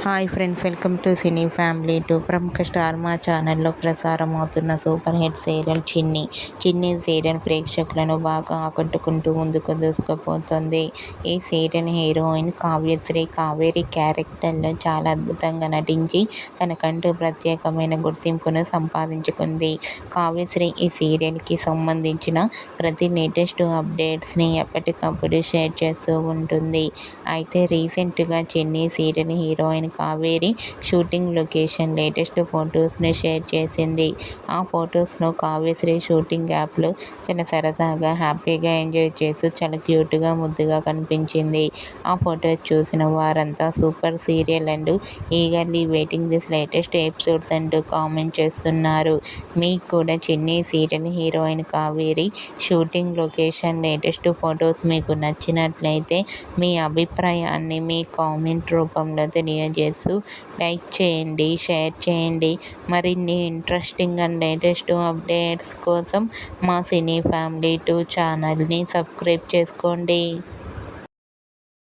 Hi friends, welcome to cine family two. ప్రముఖ star మా ఛానల్లో ప్రసారం అవుతున్న సూపర్ హిట్ సీరియల్ చిన్ని సీరియల్ ప్రేక్షకులను బాగా ఆకట్టుకుంటూ ముందుకు దూసుకుపోతుంది. ఈ సీరియల్ హీరోయిన్ కావేరి క్యారెక్టర్లో చాలా అద్భుతంగా నటించి తనకంటూ ప్రత్యేకమైన గుర్తింపును సంపాదించుకుంది. కావ్యశ్రీ ఈ సీరియల్కి సంబంధించిన ప్రతి లేటెస్ట్ అప్డేట్స్ని ఎప్పటికప్పుడు షేర్ చేస్తూ ఉంటుంది. అయితే రీసెంట్గా Chinni serial heroine Kaveri shooting location latest ఫొటోస్ను షేర్ చేసింది. ఆ ఫొటోస్లో కావ్యశ్రీ షూటింగ్ యాప్లో చాలా సరదాగా హ్యాపీగా ఎంజాయ్ చేస్తూ చాలా క్యూట్గా ముద్దుగా కనిపించింది. ఆ ఫొటోస్ చూసిన వారంతా super serial and eagerly waiting this latest episodes అంటూ కామెంట్ చేస్తున్నారు. మీకు కూడా చిన్ని serial heroine Kaveri shooting location latest photos మీకు నచ్చినట్లయితే మీ అభిప్రాయాన్ని మీ కామెంట్ రూపంలో తెలియజేస్తూ లైక్ చేయండి, షేర్ చేయండి. మరిన్ని ఇంట్రెస్టింగ్ అండ్ లేటెస్ట్ అప్డేట్స్ కోసం మా సినీ ఫ్యామిలీ 2 ఛానల్ని సబ్స్క్రైబ్ చేసుకోండి.